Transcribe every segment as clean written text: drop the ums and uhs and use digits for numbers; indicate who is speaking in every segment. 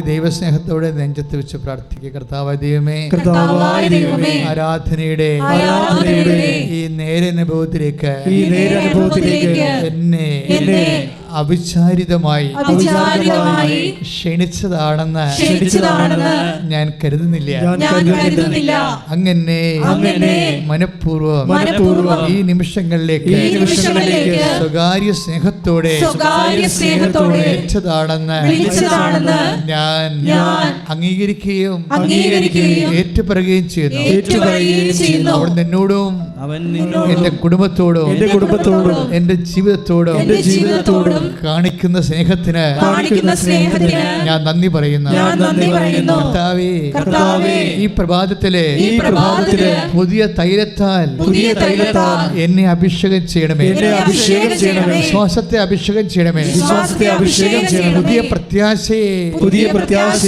Speaker 1: ദൈവസ്നേഹത്തോടെ നെഞ്ചത്ത് വെച്ച് പ്രാർത്ഥിക്കുക. കർത്താവായ ദൈവമേ, ആരാധനയുടെ ഈ നേരനുഭവത്തിലേക്ക് എന്നെ അവിചാരിതമായി ക്ഷണിച്ചതാണെന്ന് ഞാൻ കരുതുന്നില്ല. അങ്ങനെ മനഃപൂർവ്വം ഈ നിമിഷങ്ങളിലേക്ക് സ്വകാര്യ സ്നേഹത്തോടെ ക്ഷണിച്ചതാണെന്ന് ഞാൻ അംഗീകരിക്കുകയും ഏറ്റുപറയുകയും ചെയ്യുന്നു. അവിടുന്ന് എന്നോടും എന്റെ കുടുംബത്തോടും എന്റെ ജീവിതത്തോടും കാണിക്കുന്ന സ്നേഹത്തിന് ഞാൻ നന്ദി പറയുന്നു. കർത്താവേ, ഈ പ്രഭാതത്തിലെ പുതിയ തൈലത്താൽ എന്നെ അഭിഷേകം ചെയ്യണമേ. വിശ്വാസത്തെ അഭിഷേകം ചെയ്യണമേ. പുതിയ പ്രത്യാശയെ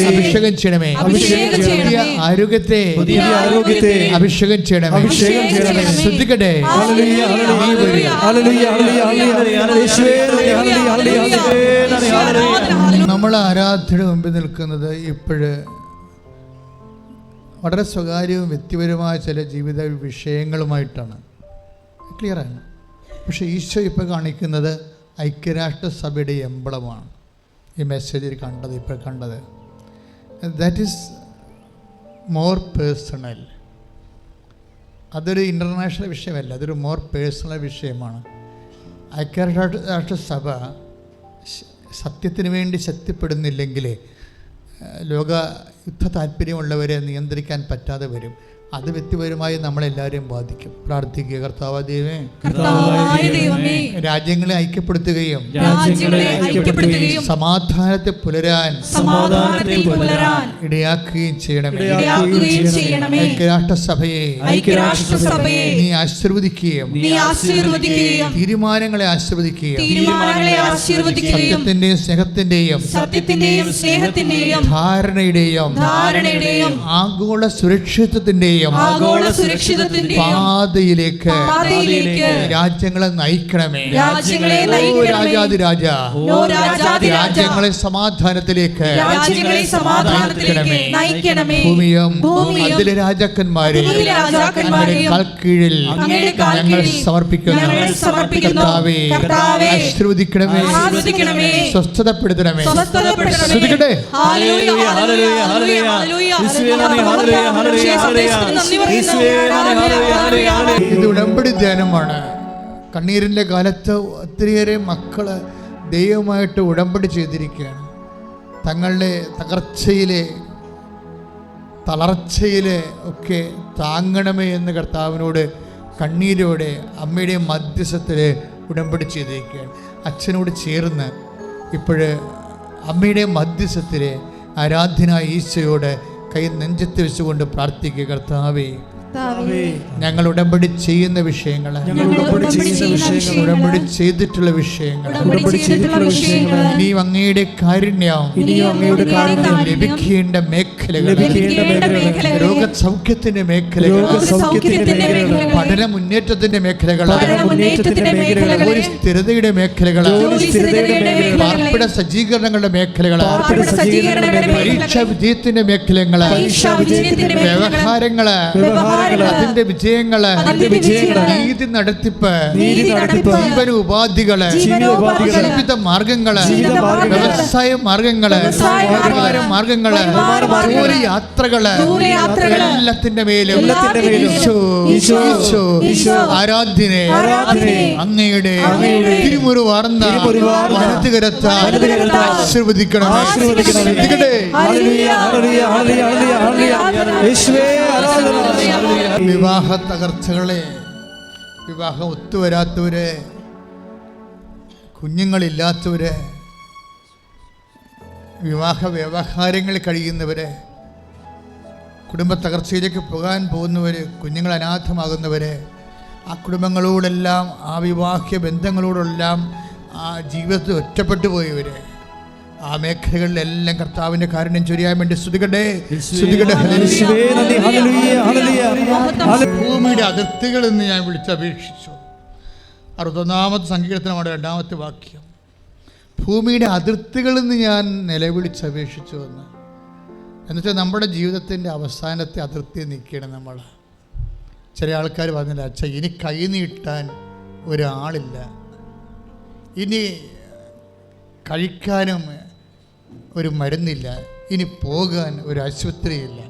Speaker 1: അഭിഷേകം ചെയ്യണമേ. പുതിയ ആരോഗ്യത്തെ അഭിഷേകം ചെയ്യണമേ. ശ്രദ്ധിക്കട്ടെ, നമ്മൾ ആരാധനയുടെ മുമ്പിൽ നിൽക്കുന്നത് ഇപ്പോഴ് വളരെ സ്വകാര്യവും വ്യക്തിപരമായ ചില ജീവിത വിഷയങ്ങളുമായിട്ടാണ്. ക്ലിയറാണ്. പക്ഷേ ഈശോ ഇപ്പോൾ കാണിക്കുന്നത് ഐക്യരാഷ്ട്രസഭയുടെ എംബ്ലമാണ്. ഈ മെസ്സേജിൽ ഇപ്പോൾ കണ്ടത് ദാറ്റ് ഈസ് മോർ പേഴ്സണൽ. അതൊരു ഇൻ്റർനാഷണൽ വിഷയമല്ല, അതൊരു മോർ പേഴ്സണൽ വിഷയമാണ്. ഐക്യരാഷ്ട്രസഭ സത്യത്തിന് വേണ്ടി ശക്തിപ്പെടുന്നില്ലെങ്കിൽ ലോക യുദ്ധ താല്പര്യമുള്ളവരെ നിയന്ത്രിക്കാൻ പറ്റാതെ വരും. അത് വ്യക്തിപരമായി നമ്മളെല്ലാവരെയും ബാധിക്കും. പ്രാർത്ഥിക്കുക. കർത്താവായ ദൈവമേ, രാജ്യങ്ങളെ ഐക്യപ്പെടുത്തുകയും സമാധാനത്തെ പുലരാൻ ഇടയാക്കുകയും ചെയ്യണമേ. ഐക്യരാഷ്ട്രസഭയെ നീ ആശീർവദിക്കുകയും തീരുമാനങ്ങളെ ആശീർവദിക്കുകയും സത്യത്തിന്റെയും സ്നേഹത്തിന്റെയും ധാരണയുടെയും ആഗോള സുരക്ഷിതത്വത്തിന്റെയും പാതയിലേക്ക് രാജ്യങ്ങളെ നയിക്കണമേ. രാജ്യങ്ങളെ സമാധാനത്തിലേക്ക് നയിക്കണമേ. ഭൂമിയും അതിലെ രാജാക്കന്മാരെ കീഴിൽ ഞങ്ങൾ സമർപ്പിക്കുന്നു. കർത്താവേ, ആശീർവദിക്കണമേ, സ്വസ്ഥതപ്പെടുത്തണമേ. ശ്രദ്ധിക്കട്ടെ, ഇത് ഉടമ്പടി ധ്യാനമാണ്. കണ്ണീരിൻ്റെ കാലത്ത് ഒത്തിരിയേറെ മക്കള് ദൈവമായിട്ട് ഉടമ്പടി ചെയ്തിരിക്കുകയാണ്. തങ്ങളുടെ തകർച്ചയിലെ തളർച്ചയിലെ ഒക്കെ താങ്ങണമേ എന്ന് കർത്താവിനോട് കണ്ണീരോടെ അമ്മയുടെ മധ്യസ്ഥത്തിൽ ഉടമ്പടി ചെയ്തിരിക്കുകയാണ്. അച്ഛനോട് ചേർന്ന് ഇപ്പോഴ് അമ്മയുടെ മധ്യസ്ഥത്തിൽ ആരാധ്യനായ ഈശോയോട് കൈ നെഞ്ചത്ത് വെച്ചുകൊണ്ട് പ്രാർത്ഥിക്കുക. കർത്താവേ, ഞങ്ങൾ ഉടമ്പടി ചെയ്യുന്ന വിഷയങ്ങൾ, ഉടമ്പടി ചെയ്തിട്ടുള്ള വിഷയങ്ങൾ, നീ അങ്ങയുടെ കാരുണ്യം ലഭിക്കേണ്ട മേഖലകൾ, രോഗസൗഖ്യത്തിന്റെ മേഖലകൾ, പഠന മുന്നേറ്റത്തിന്റെ മേഖലകൾ, ഒരു സ്ഥിരതയുടെ മേഖലകൾ, പാർപ്പിട സജ്ജീകരണങ്ങളുടെ മേഖലകൾ, പരീക്ഷാ വിജയത്തിന്റെ മേഖലകൾ, വ്യവഹാരങ്ങള്, അതിന്റെ വിജയങ്ങള്, നീതി നടത്തിപ്പ്, ജീവന ഉപാധികള്, ജീവിത മാർഗങ്ങള്, വ്യവസായ മാർഗങ്ങള്, വ്യാപാര മാർഗങ്ങള്, യാത്രകള്, എല്ലാത്തിന്റെ മേലും ആരാധ്യനെ അങ്ങയുടെ തിരുമുറിവാർന്ന വലതുകരത്താൽ ആശീർവദിക്കണം. വിവാഹ തകർച്ചകളെ, വിവാഹം ഒത്തുവരാത്തവരെ, കുഞ്ഞുങ്ങളില്ലാത്തവരെ, വിവാഹ വ്യവഹാരങ്ങളിൽ കഴിയുന്നവരെ, കുടുംബ തകർച്ചയിലേക്ക് പോകാൻ പോകുന്നവർ, കുഞ്ഞുങ്ങൾ അനാഥമാകുന്നവരെ, ആ കുടുംബങ്ങളോടെല്ലാം, ആ വിവാഹ ബന്ധങ്ങളോടെല്ലാം ആ ജീവിതത്തിൽ ഒറ്റപ്പെട്ടു പോയവരെ, ആ മേഖലകളിലെല്ലാം കർത്താവിന്റെ കാരുണ്യം ചൊരിയാൻ വേണ്ടി സ്തുതിക്കട്ടെ. ഭൂമിയുടെ അതിർത്തികൾ എന്ന് ഞാൻ വിളിച്ചപേക്ഷിച്ചു. 61-ാമത്തെ സങ്കീർത്തനമാണ് 2-ാമത്തെ വാക്യം. ഭൂമിയുടെ അതിർത്തികളിൽ നിന്ന് ഞാൻ നിലവിളിച്ചപേക്ഷിച്ചു എന്ന്. എന്നുവെച്ചാൽ നമ്മുടെ ജീവിതത്തിൻ്റെ അവസാനത്തെ അതിർത്തി നിൽക്കുകയാണ് നമ്മൾ. ചില ആൾക്കാർ പറഞ്ഞില്ല, അച്ഛാ ഇനി കൈ നീട്ടാൻ ഒരാളില്ല, ഇനി കഴിക്കാനും ഒരു മരുന്നില്ല, ഇനി പോകാൻ ഒരു ആശുപത്രിയില്ല.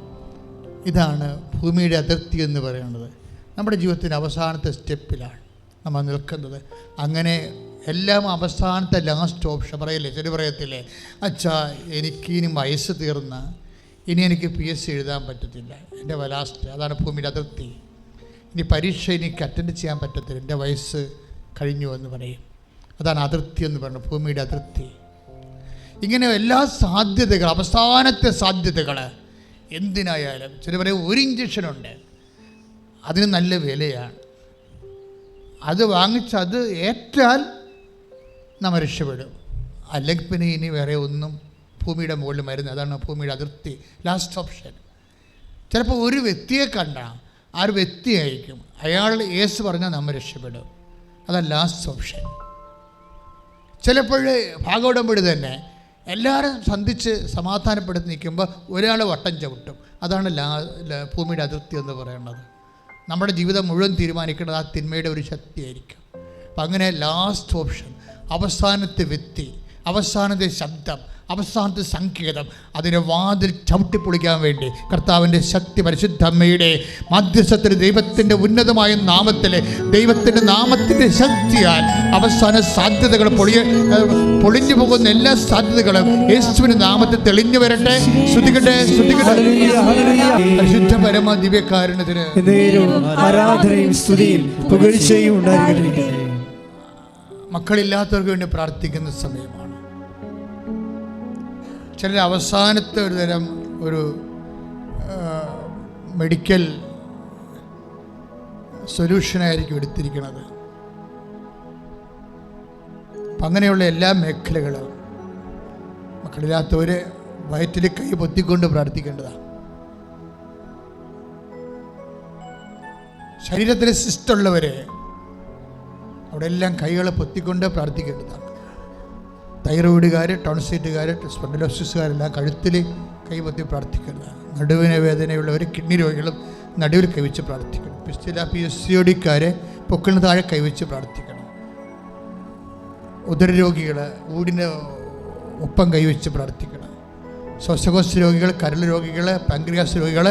Speaker 1: ഇതാണ് ഭൂമിയുടെ അതിർത്തി എന്ന് പറയുന്നത്. നമ്മുടെ ജീവിതത്തിൻ്റെ അവസാനത്തെ സ്റ്റെപ്പിലാണ് നമ്മൾ നിൽക്കുന്നത്. അങ്ങനെ എല്ലാം അവസാനത്തെ ലാസ്റ്റ് ഓപ്ഷൻ പറയില്ലേ, ചെറിയ പറയത്തില്ലേ, അച്ഛാ എനിക്ക് ഇനി വയസ്സ് തീർന്ന, ഇനി എനിക്ക് PSC എഴുതാൻ പറ്റത്തില്ല, എൻ്റെ ലാസ്റ്റ്. അതാണ് ഭൂമിയുടെ അതിർത്തി. ഇനി പരീക്ഷ എനിക്ക് അറ്റൻഡ് ചെയ്യാൻ പറ്റത്തില്ല, എൻ്റെ വയസ്സ് കഴിഞ്ഞു എന്ന് പറയും. അതാണ് അതിർത്തി എന്ന് പറയുന്നത്, ഭൂമിയുടെ അതിർത്തി. ഇങ്ങനെ എല്ലാ സാധ്യതകൾ, അവസാനത്തെ സാധ്യതകൾ എന്തിനായാലും, ചില പറയും ഒരു ഇഞ്ചക്ഷനുണ്ട്, അതിന് നല്ല വിലയാണ്, അത് വാങ്ങിച്ച് അത് ഏറ്റാൽ നമ്മൾ രക്ഷപ്പെടും. അല്ലെങ്കിൽ പിന്നെ ഇനി വേറെ ഒന്നും ഭൂമിയുടെ മുകളിൽ മരുന്ന്. അതാണ് ഭൂമിയുടെ അതിർത്തി, ലാസ്റ്റ് ഓപ്ഷൻ. ചിലപ്പോൾ ഒരു വ്യക്തിയെ കണ്ട ആ ഒരു വ്യക്തിയായിരിക്കും, അയാൾ യേശു പറഞ്ഞാൽ നമ്മൾ രക്ഷപ്പെടും. അതാണ് ലാസ്റ്റ് ഓപ്ഷൻ. ചിലപ്പോൾ ഭാഗോടമ്പടി തന്നെ എല്ലാവരും സന്ധിച്ച് സമാധാനപ്പെടുത്തി നിൽക്കുമ്പോൾ ഒരാൾ വട്ടം ചവിട്ടും. അതാണ് ഭൂമിയുടെ അതിർത്തി എന്ന് പറയുന്നത്. നമ്മുടെ ജീവിതം മുഴുവൻ തീരുമാനിക്കുന്നത് ആ തിന്മയുടെ ഒരു ശക്തിയായിരിക്കും. അപ്പം അങ്ങനെ ലാസ്റ്റ് ഓപ്ഷൻ, അവസാനത്തെ വ്യക്തി, അവസാനത്തെ ശബ്ദം, അവസാനത്തെ സങ്കേതം, അതിനെ വാതിൽ ചവിട്ടിപ്പൊളിക്കാൻ വേണ്ടി കർത്താവിൻ്റെ ശക്തി, പരിശുദ്ധ അമ്മയുടെ മധ്യസ്ഥത്തിൽ, ദൈവത്തിൻ്റെ ഉന്നതമായ നാമത്തിൽ, ദൈവത്തിൻ്റെ നാമത്തിൻ്റെ ശക്തിയാൽ അവസാന സാധ്യതകൾ പൊളിഞ്ഞു പോകുന്ന എല്ലാ സാധ്യതകളും യേശുവിൻ്റെ നാമത്തിൽ തെളിഞ്ഞു വരട്ടെ. ശ്രുതികട്ടെ, ശ്രുതികട്ടെ. പരിശുദ്ധ പരമ ദിവ്യകാരുണ്യത്തിന്
Speaker 2: ആരാധനയും സ്തുതിയും പുകഴ്ചയും ഉണ്ടായിരിക്കട്ടെ.
Speaker 1: മക്കളില്ലാത്തവർക്ക് വേണ്ടി പ്രാർത്ഥിക്കുന്ന സമയമാണ്. ചിലർ അവസാനത്തെ ഒരു തരം ഒരു മെഡിക്കൽ സൊല്യൂഷനായിരിക്കും എടുത്തിരിക്കുന്നത്. അപ്പം അങ്ങനെയുള്ള എല്ലാ മേഖലകളും മക്കളില്ലാത്തവർ വയറ്റിൽ കൈ പൊത്തിക്കൊണ്ട് പ്രാർത്ഥിക്കേണ്ടതാണ്. ശരീരത്തിലെ സിസ്റ്റുള്ളവർ അവിടെ എല്ലാം കൈകളെ പൊത്തിക്കൊണ്ട് പ്രാർത്ഥിക്കേണ്ടതാണ്. തൈറോയിഡുകാർ, ടോൺസൈറ്റുകാർ, സ്പോണ്ടിലോസിസുകാരെല്ലാം കഴുത്തിൽ കൈപൊത്തി പ്രാർത്ഥിക്കേണ്ടതാണ്. നടുവിന് വേദനയുള്ളവർ, കിഡ്നി രോഗികളും നടുവിൽ കൈവച്ച് പ്രാർത്ഥിക്കണം. PSCODക്കാരെ പൊക്കിളിന് താഴെ കൈവച്ച് പ്രാർത്ഥിക്കണം. ഉദരരോഗികൾ ഊടിന് ഒപ്പം കൈവച്ച് പ്രാർത്ഥിക്കണം. ശ്വാസകോശ രോഗികൾ, കരൾ രോഗികൾ, പാൻക്രിയാസ് രോഗികൾ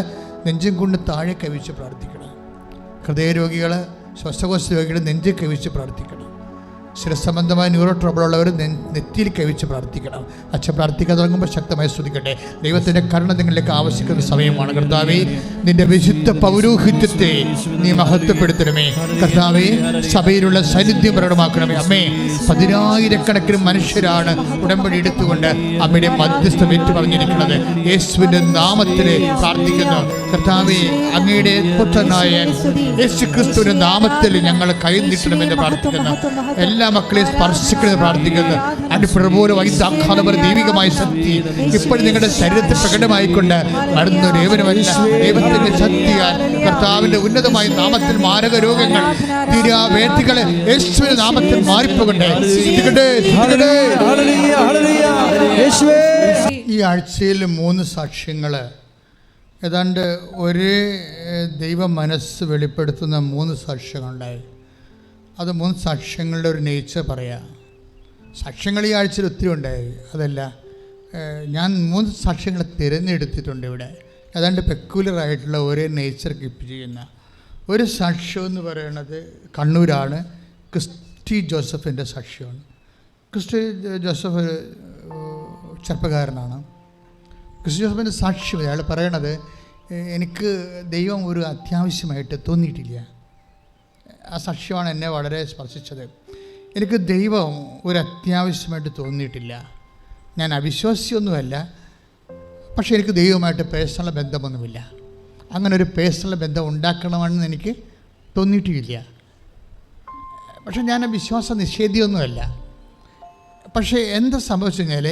Speaker 1: നെഞ്ചും കൊണ്ട് താഴെ കൈവച്ച് പ്രാർത്ഥിക്കണം. ഹൃദയരോഗികൾ, ശ്വാസകോശ രോഗികൾ നെഞ്ചിൽ കൈവച്ച് പ്രാർത്ഥിക്കണം. ശിരസംബന്ധമായ ന്യൂറോ ട്രബിളുള്ളവർ നെറ്റിയിൽ കൈവച്ച് പ്രാർത്ഥിക്കണം. അച്ഛൻ പ്രാർത്ഥിക്കാൻ തുടങ്ങുമ്പോൾ ശക്തമായി സ്തുതിക്കട്ടെ. ദൈവത്തിൻ്റെ കരുണ നിങ്ങളിലേക്ക് ആവശ്യിക്കുന്ന സമയമാണ്. കർത്താവേ, നിന്റെ വിശുദ്ധ പൗരോഹിത്യത്തെ നീ മഹത്വപ്പെടുത്തണമേ. കർത്താവേ, സഭയിലുള്ള സാന്നിധ്യം പ്രകടമാക്കണമേ. അമ്മേ, 10,000-കണക്കിന് മനുഷ്യരാണ് ഉടമ്പടി എടുത്തുകൊണ്ട് അമ്മയുടെ മധ്യസ്ഥം ഏറ്റു പറഞ്ഞിരിക്കുന്നത്. യേശുവിൻ്റെ നാമത്തിൽ പ്രാർത്ഥിക്കുന്നു. കർത്താവേ, അങ്ങയുടെ പുത്രനായ യേശു ക്രിസ്തുവിൻ്റെ നാമത്തിൽ ഞങ്ങൾ കൈ നീട്ടണമെന്ന് പ്രാർത്ഥിക്കുന്നു. എല്ലാ മക്കളെ സ്പർശിക്കുന്നത് പ്രാർത്ഥിക്കുന്നു. അടിപ്രപോലെ വൈദ്യാഘാതപര ദൈവികമായ ശക്തി ഇപ്പോഴും നിങ്ങളുടെ ശരീരത്തിൽ പ്രകടമായിക്കൊണ്ട് മരുന്ന് രേവനമല്ല, ദൈവത്തിന്റെ ശക്തിയാൽ കർത്താവിന്റെ ഉന്നതമായ നാമത്തിൽ മാരക രോഗങ്ങൾ, തീരാവേദികളെ യേശുവിന്റെ നാമത്തിൽ മാറിപ്പോകട്ടെ. ഈ ആഴ്ചയിൽ 3 സാക്ഷ്യങ്ങൾ, ഏതാണ്ട് ഒരേ ദൈവ മനസ്സ് വെളിപ്പെടുത്തുന്ന 3 സാക്ഷ്യങ്ങളുണ്ടായി. അത് 3 സാക്ഷ്യങ്ങളുടെ ഒരു നേച്ചർ പറയാം. സാക്ഷ്യങ്ങൾ ഈ ആഴ്ചയിൽ ഒത്തിരി ഉണ്ടായി. അതല്ല, ഞാൻ 3 സാക്ഷ്യങ്ങളെ തിരഞ്ഞെടുത്തിട്ടുണ്ട് ഇവിടെ. ഏതാണ്ട് പെക്യുലറായിട്ടുള്ള ഒരേ നേച്ചർ കീപ്പ് ചെയ്യുന്ന ഒരു സാക്ഷ്യം എന്ന് പറയുന്നത് കണ്ണൂരാണ്. ക്രിസ്റ്റി ജോസഫിൻ്റെ സാക്ഷ്യമാണ്. ക്രിസ്റ്റി ജോസഫ് ചെറുപ്പക്കാരനാണ്. ക്രിസ്റ്റി ജോസഫിൻ്റെ സാക്ഷ്യം അയാൾ പറയണത്, എനിക്ക് ദൈവം ഒരു അത്യാവശ്യമായിട്ട് തോന്നിയിട്ടില്ല. ആ സാക്ഷ്യമാണ് എന്നെ വളരെ സ്പർശിച്ചത്. എനിക്ക് ദൈവം ഒരു അത്യാവശ്യമായിട്ട് തോന്നിയിട്ടില്ല. ഞാൻ അവിശ്വാസിയൊന്നുമല്ല, പക്ഷേ എനിക്ക് ദൈവമായിട്ട് പേഴ്സണൽ ബന്ധമൊന്നുമില്ല. അങ്ങനെ ഒരു പേഴ്സണൽ ബന്ധം ഉണ്ടാക്കണമെന്ന് എനിക്ക് തോന്നിയിട്ടില്ല. പക്ഷെ ഞാൻ വിശ്വാസ നിഷേധിയൊന്നുമല്ല. പക്ഷേ എന്താ സംഭവിച്ചു കഴിഞ്ഞാൽ,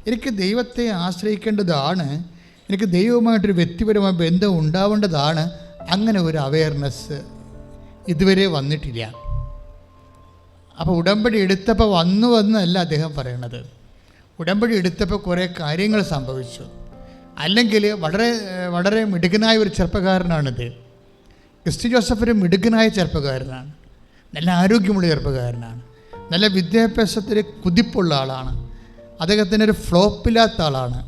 Speaker 1: എനിക്ക് ദൈവത്തെ ആശ്രയിക്കേണ്ടതാണ്, എനിക്ക് ദൈവവുമായിട്ടൊരു വ്യക്തിപരമായ ബന്ധം ഉണ്ടാവേണ്ടതാണ്. അങ്ങനെ ഒരു അവയർനെസ് ഇതുവരെ വന്നിട്ടില്ല. അപ്പോൾ ഉടമ്പടി എടുത്തപ്പോൾ വന്നല്ല അദ്ദേഹം പറയണത്. ഉടമ്പടി എടുത്തപ്പോൾ കുറേ കാര്യങ്ങൾ സംഭവിച്ചു. അല്ലെങ്കിൽ വളരെ വളരെ മിടുക്കനായ ഒരു ചെറുപ്പക്കാരനാണിത്. ക്രിസ്റ്റി ജോസഫ് ഒരു മിടുക്കനായ ചെറുപ്പക്കാരനാണ്, നല്ല ആരോഗ്യമുള്ള ചെറുപ്പക്കാരനാണ്, നല്ല വിദ്യാഭ്യാസത്തിൽ കുതിപ്പുള്ള ആളാണ്, അദ്ദേഹത്തിന് ഒരു ഫ്ലോപ്പില്ലാത്ത ആളാണ്,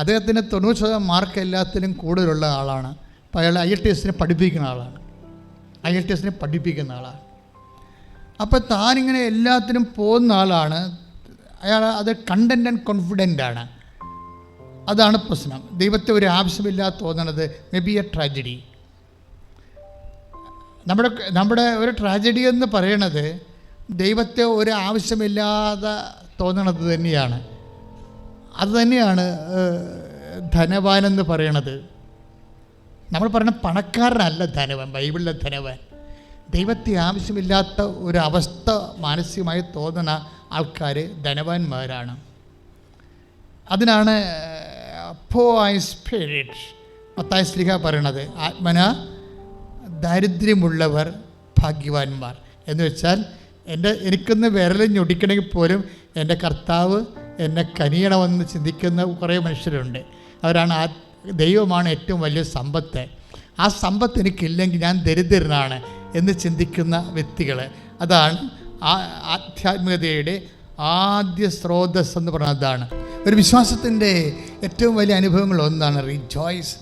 Speaker 1: അദ്ദേഹത്തിന് 90% മാർക്ക് എല്ലാത്തിലും കൂടുതലുള്ള ആളാണ്. അപ്പോൾ അയാൾ IELTS പഠിപ്പിക്കുന്ന ആളാണ്. അപ്പോൾ താനിങ്ങനെ എല്ലാത്തിനും പോകുന്ന ആളാണ്. അയാൾ അത് കണ്ടൻ്റ് ആൻഡ് കോൺഫിഡൻ്റ് ആണ്. അതാണ് പ്രശ്നം. ദൈവത്തെ ഒരു ആവശ്യമില്ലാതെ തോന്നണത് മേ ബി എ ട്രാജഡി. നമ്മുടെ ഒരു ട്രാജഡി എന്ന് പറയണത് ദൈവത്തെ ഒരു ആവശ്യമില്ലാതെ തോന്നണത് തന്നെയാണ്. അതുതന്നെയാണ് ധനവാനെന്ന് പറയണത്. നമ്മൾ പറയുന്ന പണക്കാരനല്ല ധനവാൻ, ബൈബിളിലെ ധനവാൻ. ദൈവത്തെ ആവശ്യമില്ലാത്ത ഒരു അവസ്ഥ മാനസികമായി തോന്നുന്ന ആൾക്കാർ ധനവാന്മാരാണ്. അതിനാണ് പോയ് സ്പിരിറ്റ് മത്തായി ശ്ലീഹ പറയണത്, ആത്മന ദാരിദ്ര്യമുള്ളവർ ഭാഗ്യവാന്മാർ എന്ന് വെച്ചാൽ എനിക്കൊന്ന് വിരലും ഞൊടിക്കണമെങ്കിൽ പോലും എൻ്റെ കർത്താവ് എന്നെ കനിയണമെന്ന് ചിന്തിക്കുന്ന കുറേ മനുഷ്യരുണ്ട്. അവരാണ് ദൈവമാണ് ഏറ്റവും വലിയ സമ്പത്ത്. ആ സമ്പത്ത് എനിക്കില്ലെങ്കിൽ ഞാൻ ദരിദ്രനാണ് എന്ന് ചിന്തിക്കുന്ന വ്യക്തികൾ. അതാണ് ആധ്യാത്മികതയുടെ ആദ്യ സ്രോതസ് എന്ന് പറയുന്നത്. അതാണ് ഒരു വിശ്വാസത്തിൻ്റെ ഏറ്റവും വലിയ അനുഭവങ്ങളൊന്നാണ് rejoice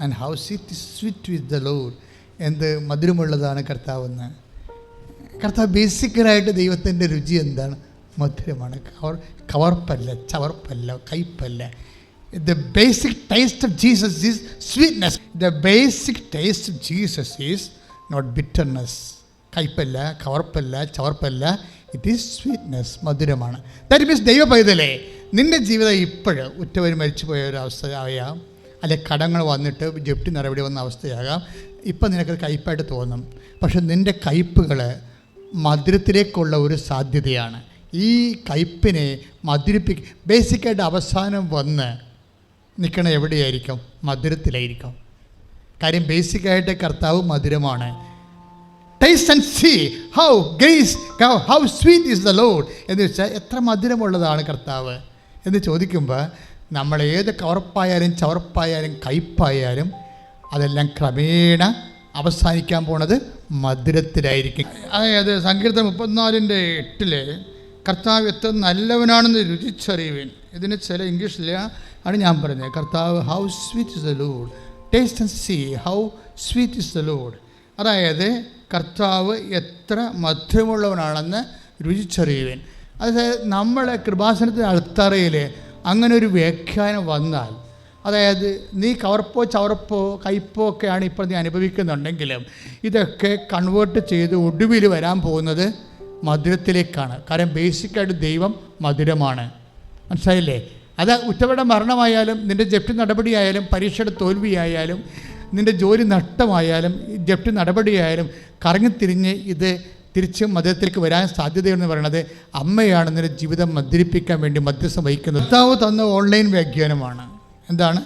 Speaker 1: and how's it sweet with the Lord. എന്ത് മധുരമുള്ളതാണ് കർത്താവെന്ന്. കർത്താവ് ബേസിക്കലായിട്ട് ദൈവത്തിൻ്റെ രുചി എന്താണ്? മധുരമാണ്. കവർപ്പല്ല, ചവർപ്പല്ല, കയ്പല്ല. The basic taste of Jesus is sweetness. The basic taste of Jesus is not bitterness. കയ്പല്ല, കവർപ്പല്ല, ചവർപ്പല്ല. ഇറ്റ് ഈസ് സ്വീറ്റ്നെസ്, മധുരമാണ്. ദാറ്റ് മീൻസ് ദൈവ പൈതലേ, നിൻ്റെ ജീവിതം ഇപ്പോഴും ഉറ്റവർ മരിച്ചു പോയ ഒരു അവസ്ഥയാകാം, അല്ലെ കടങ്ങൾ വന്നിട്ട് ജപ്തി നടപടി വന്ന അവസ്ഥയാകാം. ഇപ്പം നിനക്കത് കയ്പായിട്ട് തോന്നും. പക്ഷെ നിൻ്റെ കയ്പുകൾ മധുരത്തിലേക്കുള്ള ഒരു സാധ്യതയാണ്. ഈ കയ്പിനെ ബേസിക്കായിട്ട് അവസാനം വന്ന് നിൽക്കണ എവിടെയായിരിക്കും? മധുരത്തിലായിരിക്കും. കാര്യം ബേസിക്കായിട്ട് കർത്താവ് മധുരമാണ്. Taste and see how sweet is the Lord എന്ന് വെച്ചാൽ എത്ര മധുരമുള്ളതാണ് കർത്താവ് എന്ന് ചോദിക്കുമ്പോൾ നമ്മൾ ഏത് കവർപ്പായാലും ചവർപ്പായാലും കയ്പായാലും അതെല്ലാം ക്രമേണ അവസാനിക്കാൻ പോണത് മധുരത്തിലായിരിക്കും. അതായത് സങ്കീർത്തനം 34:8 കർത്താവ് എത്ര നല്ലവനാണെന്ന് രുചിച്ചറിയുവേൻ. ഇതിന് ചില ഇംഗ്ലീഷിൽ ആണ് ഞാൻ പറഞ്ഞത്. കർത്താവ് how sweet is the Lord, taste and see how sweet is the Lord. അതായത് കർത്താവ് എത്ര മധുരമുള്ളവനാണെന്ന് രുചിച്ചറിയുവേൻ. അതായത് നമ്മളെ കൃപാസനത്തിന് അൾത്തറയിൽ അങ്ങനെ ഒരു വ്യാഖ്യാനം വന്നാൽ, അതായത് നീ കവർപ്പോ ചവർപ്പോ കയ്പോ ഒക്കെയാണ് ഇപ്പോൾ നീ അനുഭവിക്കുന്നുണ്ടെങ്കിലും ഇതൊക്കെ കൺവേർട്ട് ചെയ്ത് ഒടുവിൽ വരാൻ പോകുന്നത് മധുരത്തിലേക്കാണ്. കാരണം ബേസിക്കായിട്ട് ദൈവം മധുരമാണ്. മനസ്സിലായില്ലേ? അത് ഉറ്റവരുടെ മരണമായാലും നിൻ്റെ ജപ്തി നടപടിയായാലും പരീക്ഷയുടെ തോൽവിയായാലും നിൻ്റെ ജോലി നഷ്ടമായാലും ജപ്തി നടപടിയായാലും കറങ്ങിത്തിരിഞ്ഞ് ഇത് തിരിച്ച് മധുരത്തിലേക്ക് വരാൻ സാധ്യതയെന്ന് പറയുന്നത് അമ്മയാണ് നിൻ്റെ ജീവിതം മധുരിപ്പിക്കാൻ വേണ്ടി മധ്യസ്ഥം വഹിക്കുന്നത്. കർത്താവ് തന്ന ഓൺലൈൻ വ്യാഖ്യാനമാണ്. എന്താണ്?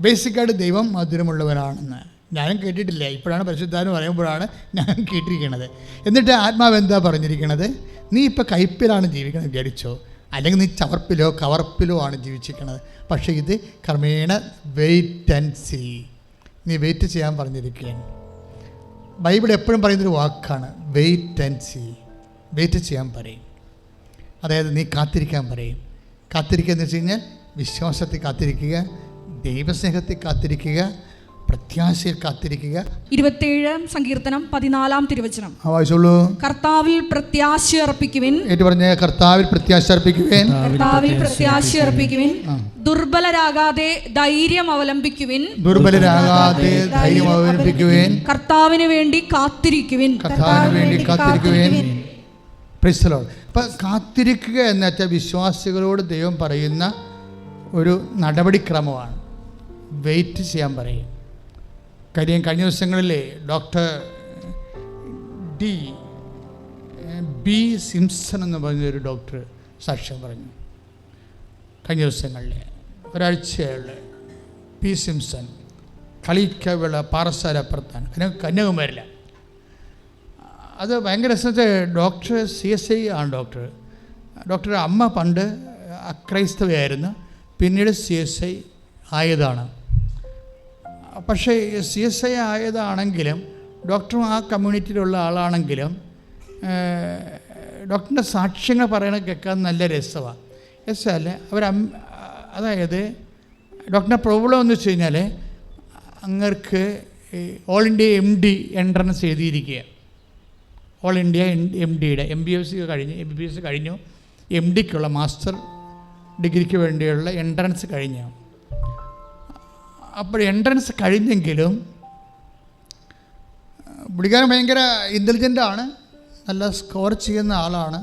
Speaker 1: ബേസിക്കായിട്ട് ദൈവം മധുരമുള്ളവനാണെന്ന് ഞാനും കേട്ടിട്ടില്ല. ഇപ്പോഴാണ് പരിശുദ്ധാത്മാവ് പറയുമ്പോഴാണ് ഞാൻ കേട്ടിരിക്കുന്നത്. എന്നിട്ട് ആത്മാവ് എന്താ പറഞ്ഞിരിക്കുന്നത്? നീ ഇപ്പോൾ കയ്പിലാണ് ജീവിക്കുന്നത് വിചാരിച്ചോ, അല്ലെങ്കിൽ നീ ചവർപ്പിലോ കവർപ്പിലോ ആണ് ജീവിച്ചിരിക്കുന്നത്. പക്ഷേ ഇത് ക്രമേണ വെയിറ്റ് ആൻഡ് സീ. നീ വെയിറ്റ് ചെയ്യാൻ പറഞ്ഞിരിക്കുകയാണ്. ബൈബിൾ എപ്പോഴും പറയുന്നൊരു വാക്കാണ് വെയിറ്റ് ആൻഡ് സീ. വെയിറ്റ് ചെയ്യാൻ പറയും. അതായത് നീ കാത്തിരിക്കാൻ പറയും. കാത്തിരിക്കുക എന്ന് വെച്ച് കഴിഞ്ഞാൽ വിശ്വാസത്തിൽ കാത്തിരിക്കുക, ദൈവസ്നേഹത്തിൽ കാത്തിരിക്കുക, പ്രത്യാശയിൽ കാത്തിരിക്കുക.
Speaker 3: 27 സങ്കീർത്തനം 14 തിരുവചനം
Speaker 1: വായിച്ചോളൂ.
Speaker 3: കർത്താവിൽ പ്രത്യാശ അർപ്പിക്കുവിൻ.
Speaker 1: ഏറ്റു പറഞ്ഞ കർത്താവിൽ പ്രത്യാശ അർപ്പിക്കുവിൻ.
Speaker 3: കർത്താവിൽ പ്രത്യാശ അർപ്പിക്കുവിൻ. ദുർബലരാകാതെ ധൈര്യം അവലംബിക്കുവിൻ.
Speaker 1: ദുർബലരാകാതെ ധൈര്യം അവലംബിക്കുവിൻ.
Speaker 3: കർത്താവിന് വേണ്ടി കാത്തിരിക്കുവിൻ.
Speaker 1: കർത്താവിന് വേണ്ടി കാത്തിരിക്കുവിൻ. Praise the Lord. അപ്പം കാത്തിരിക്കുക എന്ന് വെച്ചാൽ വിശ്വാസികളോട് ദൈവം പറയുന്ന ഒരു നടപടിക്രമമാണ്. വെയിറ്റ് ചെയ്യാൻ പറയും. കാര്യം കഴിഞ്ഞ ദിവസങ്ങളിൽ ഡോക്ടർ ബി സിംസൺ എന്ന് പറഞ്ഞൊരു ഡോക്ടർ സാക്ഷ്യം പറഞ്ഞു. കഴിഞ്ഞ ദിവസങ്ങളിൽ ഒരാഴ്ചയുള്ള പി സിംസൺ കളിക്കവിള പാറശാലപ്പുറത്താണ്, കന്യാകുമാരില്ല. അത് ഭയങ്കര രസത്തെ ഡോക്ടർ CSI ആണ്. ഡോക്ടറുടെ അമ്മ പണ്ട് അക്രൈസ്തവയായിരുന്നു, പിന്നീട് CSI ആയതാണ്. പക്ഷേ CSI ആയതാണെങ്കിലും ഡോക്ടറും ആ കമ്മ്യൂണിറ്റിയിലുള്ള ആളാണെങ്കിലും ഡോക്ടറിൻ്റെ സാക്ഷ്യങ്ങൾ പറയണ കേൾക്കാൻ നല്ല രസമാണ്. രസമല്ലേ അതായത് ഡോക്ടറിൻ്റെ പ്രോബ്ലം എന്ന് വെച്ച് കഴിഞ്ഞാൽ അങ്ങർക്ക് ഓൾ ഇന്ത്യ MD എൻട്രൻസ് എഴുതിയിരിക്കുക. ഓൾ ഇന്ത്യ MDയുടെ MBBS കഴിഞ്ഞു, MDക്കുള്ള മാസ്റ്റർ ഡിഗ്രിക്ക് വേണ്ടിയുള്ള എൻട്രൻസ് കഴിഞ്ഞു. അപ്പോൾ എൻട്രൻസ് കഴിഞ്ഞെങ്കിലും പുള്ളിക്കാരൻ ഭയങ്കര ഇൻ്റലിജൻ്റാണ്, നല്ല സ്കോർ ചെയ്യുന്ന ആളാണ്,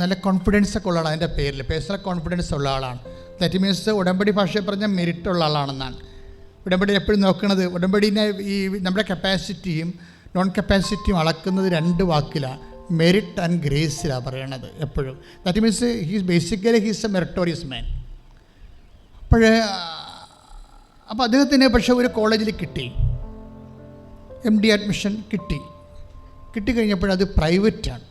Speaker 1: നല്ല കോൺഫിഡൻസ് ഒക്കെ ഉള്ള ആളാണ്. അതിൻ്റെ പേരിൽ പേഴ്സണൽ കോൺഫിഡൻസ് ഉള്ള ആളാണ്. ദാറ്റ് മീൻസ് ഉടമ്പടി ഭാഷയിൽ പറഞ്ഞാൽ മെരിറ്റുള്ള ആളാണെന്നാണ്. ഉടമ്പടി എപ്പോഴും നോക്കുന്നത്, ഉടമ്പടിനെ ഈ നമ്മുടെ കപ്പാസിറ്റിയും നോൺ കപ്പാസിറ്റിയും അളക്കുന്നത് 2 വാക്കിലാണ്, മെറിറ്റ് ആൻഡ് ഗ്രേസിലാണ് പറയണത് എപ്പോഴും. That means basically he's a meritorious man. അപ്പോൾ അദ്ദേഹത്തിന് പക്ഷേ ഒരു കോളേജിൽ കിട്ടി, MD അഡ്മിഷൻ കിട്ടിക്കഴിഞ്ഞപ്പോഴത് പ്രൈവറ്റാണ്.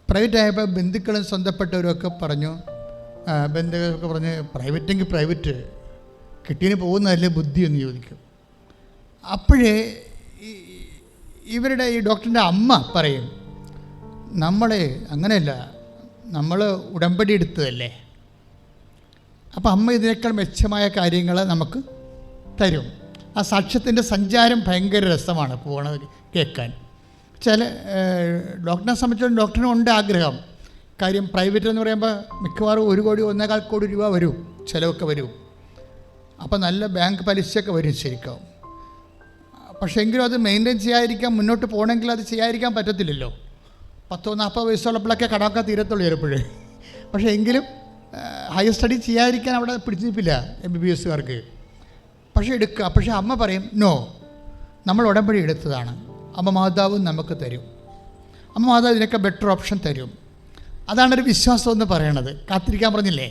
Speaker 1: പ്രൈവറ്റ് ആയപ്പോൾ ബന്ധുക്കളും സ്വന്തപ്പെട്ടവരൊക്കെ പറഞ്ഞു, പ്രൈവറ്റെങ്കിൽ പ്രൈവറ്റ്, കിട്ടിയതിന് പോകുന്നതല്ലേ ബുദ്ധി എന്ന് ചോദിക്കും. അപ്പോഴേ ഇവരുടെ ഈ ഡോക്ടറിൻ്റെ അമ്മ പറയും, നമ്മളെ അങ്ങനെയല്ല, നമ്മൾ ഉടമ്പടി എടുത്തതല്ലേ, അപ്പോൾ അമ്മ ഇതിനേക്കാൾ മെച്ചമായ കാര്യങ്ങൾ നമുക്ക് തരും. ആ സാക്ഷ്യത്തിൻ്റെ സഞ്ചാരം ഭയങ്കര രസമാണ് പോകണത് കേൾക്കാൻ. ഡോക്ടറിനെ സംബന്ധിച്ചിടത്തോളം ഡോക്ടറിനുണ്ട് ആഗ്രഹം. കാര്യം പ്രൈവറ്റ് എന്ന് പറയുമ്പോൾ മിക്കവാറും 1 കോടി 1.25 കോടി രൂപ വരും, ചിലവൊക്കെ വരും. അപ്പോൾ നല്ല ബാങ്ക് പലിശയൊക്കെ വരും ശരിക്കും. പക്ഷേ എങ്കിലും അത് മെയിൻറ്റെയിൻ ചെയ്യാതിരിക്കാൻ, മുന്നോട്ട് പോകണമെങ്കിൽ അത് ചെയ്യാതിരിക്കാൻ പറ്റത്തില്ലല്ലോ. 30-40 വയസ്സുള്ളപ്പോഴൊക്കെ കടമൊക്കെ തീരത്തുള്ളൂ ചിലപ്പോഴേ. പക്ഷേ എങ്കിലും ഹയർ സ്റ്റഡി ചെയ്യാതിരിക്കാൻ അവിടെ പിടിച്ചിരിപ്പില്ല MBBSകാർക്ക്. പക്ഷേ അമ്മ പറയും, നോ, നമ്മൾ ഉടമ്പടി എടുത്തതാണ്, അമ്മ മാതാവ് നമുക്ക് തരും, അമ്മ മാതാവ് ഇതിനൊക്കെ ബെറ്റർ ഓപ്ഷൻ തരും. അതാണൊരു വിശ്വാസം എന്ന് പറയണത്. കാത്തിരിക്കാൻ പറഞ്ഞില്ലേ,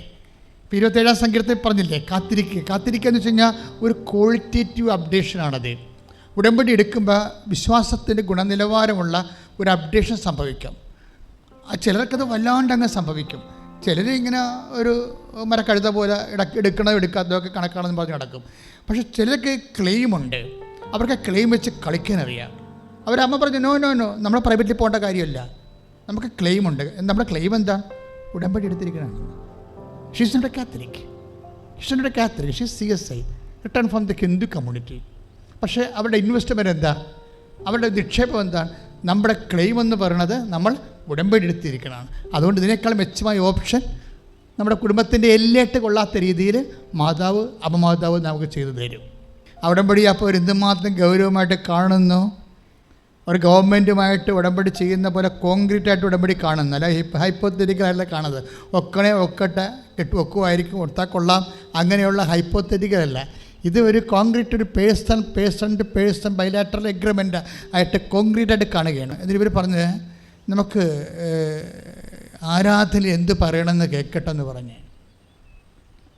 Speaker 1: 27-ാം സങ്കീർത്തനത്തിൽ പറഞ്ഞില്ലേ, കാത്തിരിക്കുക എന്ന് വെച്ച് കഴിഞ്ഞാൽ ഒരു ക്വാളിറ്റേറ്റീവ് അപ്ഡേഷനാണത്. ഉടമ്പടി എടുക്കുമ്പോൾ വിശ്വാസത്തിൻ്റെ ഗുണനിലവാരമുള്ള ഒരു അപ്ഡേഷൻ സംഭവിക്കും. ചിലർക്കത് വല്ലാണ്ടങ്ങ് സംഭവിക്കും. ചിലർ ഇങ്ങനെ ഒരു മരക്കഴുത പോലെ എടുക്കണോ എടുക്കാത്തതൊക്കെ കണക്കാണെന്ന് പറഞ്ഞ് നടക്കും. പക്ഷെ ചിലർക്ക് ക്ലെയിമുണ്ട്, അവർക്ക് ക്ലെയിം വെച്ച് കളിക്കാനറിയാം. അവരമ്മ പറഞ്ഞു, നോ, നമ്മൾ പ്രൈവറ്റിൽ പോകേണ്ട കാര്യമല്ല, നമുക്ക് ക്ലെയിമുണ്ട്. നമ്മുടെ ക്ലെയിം എന്താ? ഉടമ്പടി എടുത്തിരിക്കണതാണ്. She's not a catholic, she's CSI, return from the Hindu community. പക്ഷേ അവരുടെ ഇൻവെസ്റ്റ്മെൻറ്റ് എന്താ, അവരുടെ നിക്ഷേപം എന്താ? നമ്മുടെ ക്ലെയിം എന്ന് പറയുന്നത് നമ്മൾ ഉടമ്പടി എടുത്തിരിക്കണതാണ്. അതുകൊണ്ട് ഇതിനേക്കാൾ മെച്ചമായ ഓപ്ഷൻ നമ്മുടെ കുടുംബത്തിൻ്റെ എല്ലേട്ട് കൊള്ളാത്ത രീതിയിൽ അപമാതാവ് നമുക്ക് ചെയ്തു തരും. ഉടമ്പടി അപ്പോൾ എന്തുമാത്രം ഗൗരവമായിട്ട് കാണുന്നു. ഒരു ഗവൺമെൻറ്റുമായിട്ട് ഉടമ്പടി ചെയ്യുന്ന പോലെ കോൺക്രീറ്റായിട്ട് ഉടമ്പടി കാണുന്നു, അല്ല ഹൈപ്പോത്തറ്റിക്കലായിട്ടുള്ള കാണുന്നത്. ഒക്കട്ടെ ഒക്കുമായിരിക്കും, കൊടുത്താൽ കൊള്ളാം, അങ്ങനെയുള്ള ഹൈപ്പോത്തറ്റിക്കലല്ല. ഇത് ഒരു കോൺക്രീറ്റ്, ഒരു person to person bilateral agreement ആയിട്ട് കോൺക്രീറ്റായിട്ട് കാണുകയാണ്. എന്നിട്ട് ഇവർ പറഞ്ഞ് നമുക്ക് ആരാധന എന്ത് പറയണമെന്ന് കേൾക്കട്ടെന്ന് പറഞ്ഞ്,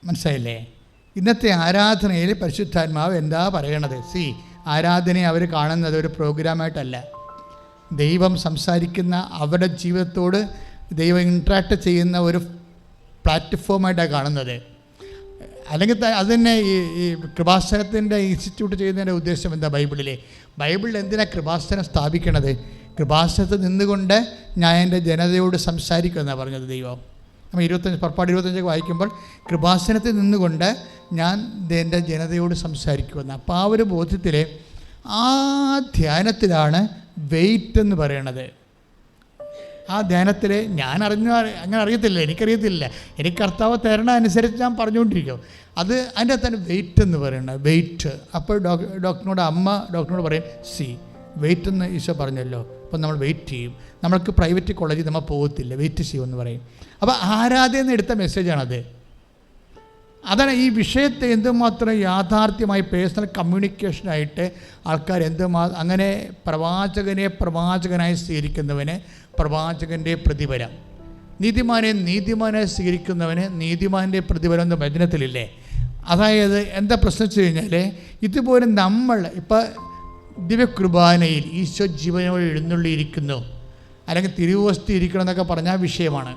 Speaker 1: മനസ്സിലായില്ലേ? ഇന്നത്തെ ആരാധനയിൽ പരിശുദ്ധാത്മാവ് എന്താ പറയണത്? ആരാധനയെ അവർ കാണുന്നത് ഒരു പ്രോഗ്രാമായിട്ടല്ല, ദൈവം സംസാരിക്കുന്ന, അവരുടെ ജീവിതത്തോട് ദൈവം ഇൻട്രാക്ട് ചെയ്യുന്ന ഒരു പ്ലാറ്റ്ഫോമായിട്ടാണ് കാണുന്നത്. അല്ലെങ്കിൽ അത് തന്നെ ഈ കൃപാസനത്തിൻ്റെ ഇൻസ്റ്റിറ്റ്യൂട്ട് ചെയ്യുന്നതിൻ്റെ ഉദ്ദേശം എന്താ? ബൈബിളിൽ എന്തിനാണ് കൃപാസനം സ്ഥാപിക്കണത്? കൃപാസനത്തിൽ നിന്നുകൊണ്ട് ഞാൻ എൻ്റെ ജനതയോട് സംസാരിക്കുമെന്നാണ് പറഞ്ഞത് ദൈവം. നമ്മൾ 25 വായിക്കുമ്പോൾ കൃപാസനത്തിൽ നിന്നുകൊണ്ട് ഞാൻ എൻ്റെ ജനതയോട് സംസാരിക്കുമെന്ന്. അപ്പോൾ ആ ഒരു ബോധ്യത്തിൽ ആ ധ്യാനത്തിലാണ് വെയിറ്റ് എന്ന് പറയണത്. ആ ധ്യാനത്തിൽ അങ്ങനെ അറിയത്തില്ല, എനിക്കറിയത്തില്ല, എനിക്ക് കർത്താവ് തരണ അനുസരിച്ച് ഞാൻ പറഞ്ഞുകൊണ്ടിരിക്കും. അതിൻ്റെ തന്നെ വെയിറ്റ് എന്ന് പറയണത്, വെയിറ്റ്. അപ്പോൾ ഡോക്ടറിനോട് പറയും, വെയിറ്റ് എന്ന് ഈശോ പറഞ്ഞല്ലോ, അപ്പോൾ നമ്മൾ വെയിറ്റ് ചെയ്യും. നമ്മൾക്ക് പ്രൈവറ്റ് കോളേജിൽ നമ്മൾ പോകത്തില്ല, വെയിറ്റ് ചെയ്യുമെന്ന് പറയും. അപ്പോൾ ആരാധന എടുത്ത മെസ്സേജാണത്. അതാണ് ഈ വിഷയത്തെ എന്തുമാത്രം യാഥാർത്ഥ്യമായി പേഴ്സണൽ കമ്മ്യൂണിക്കേഷനായിട്ട് ആൾക്കാർ അങ്ങനെ പ്രവാചകനായി സ്വീകരിക്കുന്നവന് പ്രവാചകൻ്റെ പ്രതിഫലം, നീതിമാനെ സ്വീകരിക്കുന്നവന് നീതിമാൻ്റെ പ്രതിഫലം എന്ന വചനത്തിലില്ലേ? അതായത് എന്താ പ്രശ്നം വെച്ച് കഴിഞ്ഞാൽ, ഇതുപോലെ നമ്മൾ ഇപ്പോൾ ദിവ്യകുർബാനയിൽ ഈശോ ജീവനോട് എഴുന്നള്ളിയിരിക്കുന്നു, അല്ലെങ്കിൽ തിരുവോസ്തി ഇരിക്കണം എന്നൊക്കെ പറഞ്ഞാൽ വിഷയമാണ്.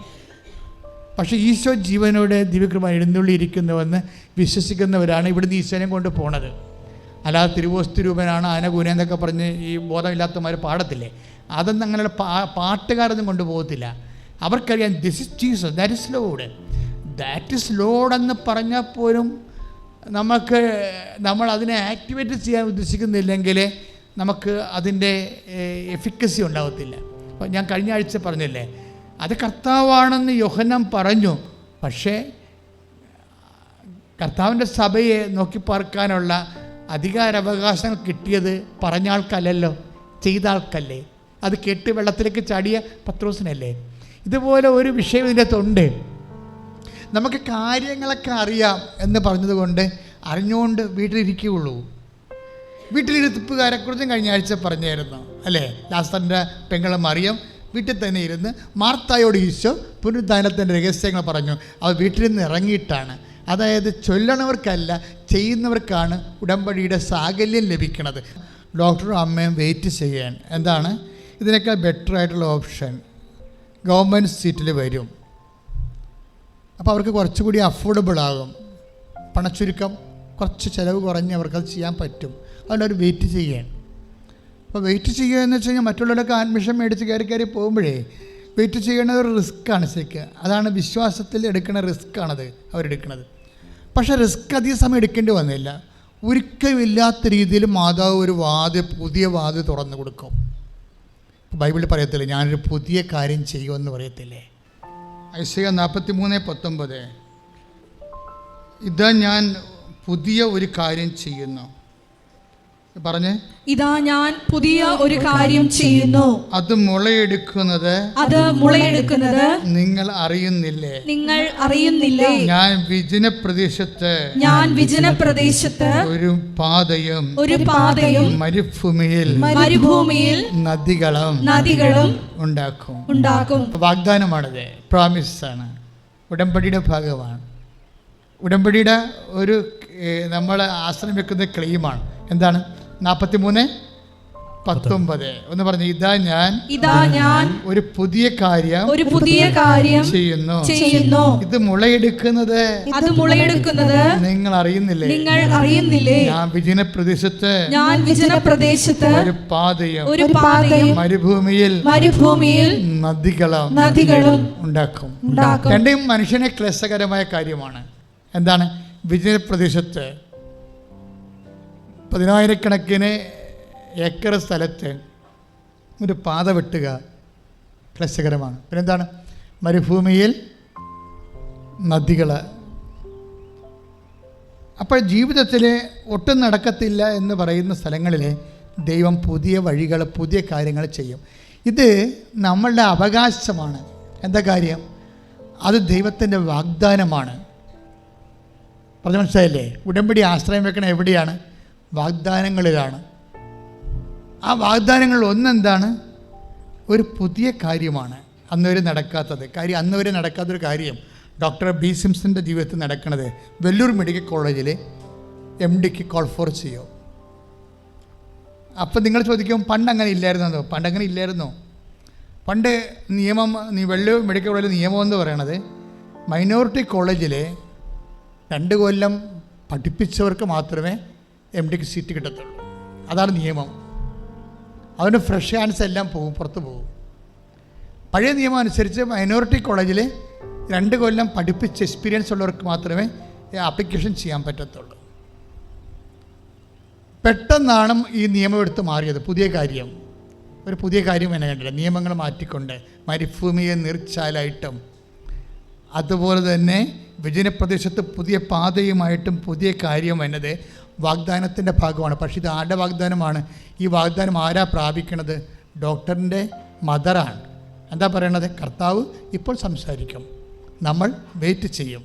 Speaker 1: പക്ഷേ ഈശോ ജീവനോടെ ദിവ്യകൃപ എഴുന്നള്ളിയിരിക്കുന്നുവെന്ന് വിശ്വസിക്കുന്നവരാണ് ഇവിടുന്ന് ഈശോനെ കൊണ്ട് പോണത്. അല്ലാതെ തിരുവോസ്തു രൂപനാണ് ആനകൂന എന്നൊക്കെ പറഞ്ഞ് ഈ ബോധമില്ലാത്തമാർ പാടത്തില്ലേ, അതൊന്നും അങ്ങനെയുള്ള പാട്ടുകാരൊന്നും കൊണ്ടുപോകത്തില്ല. അവർക്കറിയാം this is Jesus, that is load എന്ന് പറഞ്ഞാൽ പോലും നമ്മൾ അതിനെ ആക്ടിവേറ്റ് ചെയ്യാൻ ഉദ്ദേശിക്കുന്നില്ലെങ്കിൽ നമുക്ക് അതിൻ്റെ എഫിക്കസി ഉണ്ടാകത്തില്ല. അപ്പോൾ ഞാൻ കഴിഞ്ഞ ആഴ്ച പറഞ്ഞില്ലേ, അത് കർത്താവാണെന്ന് യോഹന്നാൻ പറഞ്ഞു. പക്ഷേ കർത്താവിൻ്റെ സഭയെ നോക്കിപ്പാർക്കാനുള്ള അധികാരാവകാശങ്ങൾ കിട്ടിയത് പറഞ്ഞ ആൾക്കല്ലല്ലോ, ചെയ്ത ആൾക്കല്ലേ. അത് കേട്ട് വെള്ളത്തിലേക്ക് ചാടിയ പത്രോസിനല്ലേ. ഇതുപോലെ ഒരു വിഷയം ഇതിനകത്തുണ്ട്. നമുക്ക് കാര്യങ്ങളൊക്കെ അറിയാം എന്ന് പറഞ്ഞതുകൊണ്ട് അറിഞ്ഞുകൊണ്ട് വീട്ടിലിരിക്കുകയുള്ളൂ. വീട്ടിലിരുത്തുകാരെക്കുറിച്ചും കഴിഞ്ഞ ആഴ്ച പറഞ്ഞായിരുന്നു അല്ലേ. ലാസറിൻ്റെ പെങ്ങളെ മറിയം വീട്ടിൽ തന്നെ ഇരുന്ന് മാർത്തായോട് ഈശോ പുനരുദ്ധാനത്തിൻ്റെ രഹസ്യങ്ങൾ പറഞ്ഞു. അത് വീട്ടിൽ നിന്ന് ഇറങ്ങിയിട്ടാണ്. അതായത് ചൊല്ലണവർക്കല്ല, ചെയ്യുന്നവർക്കാണ് ഉടമ്പടിയുടെ സാകല്യം ലഭിക്കുന്നത്. ഡോക്ടറും അമ്മയും വെയിറ്റ് ചെയ്യാൻ എന്താണ് ഇതിനേക്കാൾ ബെറ്റർ ആയിട്ടുള്ള ഓപ്ഷൻ ഗവൺമെൻറ് സീറ്റിൽ വരും. അപ്പോൾ അവർക്ക് കുറച്ചുകൂടി അഫോർഡബിൾ ആകും. പണച്ചുരുക്കം, കുറച്ച് ചിലവ് കുറഞ്ഞ് അവർക്കത് ചെയ്യാൻ പറ്റും. അതുകൊണ്ട് അവർ വെയിറ്റ് ചെയ്യാൻ. അപ്പോൾ വെയിറ്റ് ചെയ്യുക എന്ന് വെച്ച് കഴിഞ്ഞാൽ മറ്റുള്ളവരൊക്കെ അഡ്മിഷൻ മേടിച്ച് കയറി പോകുമ്പോഴേ വെയിറ്റ് ചെയ്യണത് ഒരു റിസ്ക്കാണ് ശരിക്ക്. അതാണ് വിശ്വാസത്തിൽ എടുക്കുന്ന റിസ്ക്കാണത് അവരെടുക്കുന്നത്. പക്ഷേ റിസ്ക് അധികം സമയം എടുക്കേണ്ടി വന്നില്ല. ഒരിക്കലുമില്ലാത്ത രീതിയിൽ മാതാവ് ഒരു പുതിയ വാതിൽ തുറന്നു കൊടുക്കും. ബൈബിളിൽ പറയത്തില്ലേ, ഞാനൊരു പുതിയ കാര്യം ചെയ്യുമെന്ന് പറയത്തില്ലേ. ഐസയ്യാ 43:19, ഇതാ ഞാൻ പുതിയ ഒരു കാര്യം ചെയ്യുന്നു. പറഞ്ഞേ,
Speaker 3: ഇതാ ഞാൻ പുതിയ ഒരു കാര്യം ചെയ്യുന്നു, അത് മുളയെടുക്കുന്നത്
Speaker 1: നിങ്ങൾ അറിയുന്നില്ലേ. ഞാൻ വിജന പ്രദേശത്ത് ഒരു പാതയും മരുഭൂമിയിൽ നദികളും ഉണ്ടാക്കും. വാഗ്ദാനമാണത്, പ്രോമിസാണ്, ഉടമ്പടിയുടെ ഭാഗമാണ്. ഉടമ്പടിയുടെ ഒരു നമ്മൾ ആശ്രയം വെക്കുന്ന ക്ലെയിമാണ്. എന്താണ്? 43:19 ഒന്ന് പറഞ്ഞു, ഇതാ ഞാൻ ഒരു പുതിയ കാര്യം ചെയ്യുന്നു, ഇത് മുളയെടുക്കുന്നത് നിങ്ങൾ അറിയുന്നില്ലേ. ഞാൻ വിജന പ്രദേശത്ത് ഒരു പാതയും മരുഭൂമിയിൽ നദികളും ഉണ്ടാക്കും. രണ്ടും മനുഷ്യനെ ക്ലേശകരമായ കാര്യമാണ്. എന്താണ്? വിജന പ്രദേശത്ത് 10,000-കണക്കിന് ഏക്കർ സ്ഥലത്ത് ഒരു പാത വെട്ടുക ക്ലേശകരമാണ്. പിന്നെന്താണ്? മരുഭൂമിയിൽ നദികൾ. അപ്പോൾ ജീവിതത്തിൽ ഒട്ടും നടക്കത്തില്ല എന്ന് പറയുന്ന സ്ഥലങ്ങളിൽ ദൈവം പുതിയ വഴികൾ, പുതിയ കാര്യങ്ങൾ ചെയ്യും. ഇത് നമ്മളുടെ അവകാശമാണ്. എന്താ കാര്യം? അത് ദൈവത്തിൻ്റെ വാഗ്ദാനമാണ്. പറഞ്ഞ മനസ്സിലായില്ലേ? ഉടമ്പടി ആശ്രയം വെക്കണം എവിടെയാണ്? വാഗ്ദാനങ്ങളിലാണ്. ആ വാഗ്ദാനങ്ങളിൽ ഒന്നെന്താണ്? ഒരു പുതിയ കാര്യമാണ്. അന്നുവരെ നടക്കാത്തൊരു കാര്യം ഡോക്ടർ ബി സിംസൻ്റെ ജീവിതത്തിൽ നടക്കുന്നത്. വെല്ലൂർ മെഡിക്കൽ കോളേജിൽ MDക്ക് കോൾ ഫോർ ചെയ്യും. അപ്പം നിങ്ങൾ ചോദിക്കും, പണ്ടങ്ങനെ ഇല്ലായിരുന്നോ? പണ്ട് നിയമം, വെല്ലൂർ മെഡിക്കൽ കോളേജിൽ നിയമം എന്ന് പറയണത് മൈനോറിറ്റി കോളേജിൽ 2 കൊല്ലം പഠിപ്പിച്ചവർക്ക് മാത്രമേ MDക്ക് സീറ്റ് കിട്ടത്തുള്ളൂ. അതാണ് നിയമം. അതുകൊണ്ട് ഫ്രഷ് ഹാൻഡ്സ് എല്ലാം പുറത്ത് പോകും. പഴയ നിയമം അനുസരിച്ച് മൈനോറിറ്റി കോളേജിൽ 2 കൊല്ലം പഠിപ്പിച്ച് എക്സ്പീരിയൻസ് ഉള്ളവർക്ക് മാത്രമേ ആപ്ലിക്കേഷൻ ചെയ്യാൻ പറ്റത്തുള്ളൂ. പെട്ടെന്നാണ് ഈ നിയമം എടുത്ത് മാറിയത്. ഒരു പുതിയ കാര്യം എന്നെ കണ്ടില്ല. നിയമങ്ങൾ മാറ്റിക്കൊണ്ട് മരുഭൂമിയെ നീർച്ചാലായിട്ടും അതുപോലെ തന്നെ വിജനപ്രദേശത്ത് പുതിയ പാതയുമായിട്ടും പുതിയ കാര്യം എന്നത് വാഗ്ദാനത്തിൻ്റെ ഭാഗമാണ്. പക്ഷേ ഇത് ആരുടെ വാഗ്ദാനമാണ്? ഈ വാഗ്ദാനം ആരാ പ്രാപിക്കണത്? ഡോക്ടറിൻ്റെ മദറാണ്. എന്താ പറയണത്? കർത്താവ് ഇപ്പോൾ സംസാരിക്കും, നമ്മൾ വെയിറ്റ് ചെയ്യും.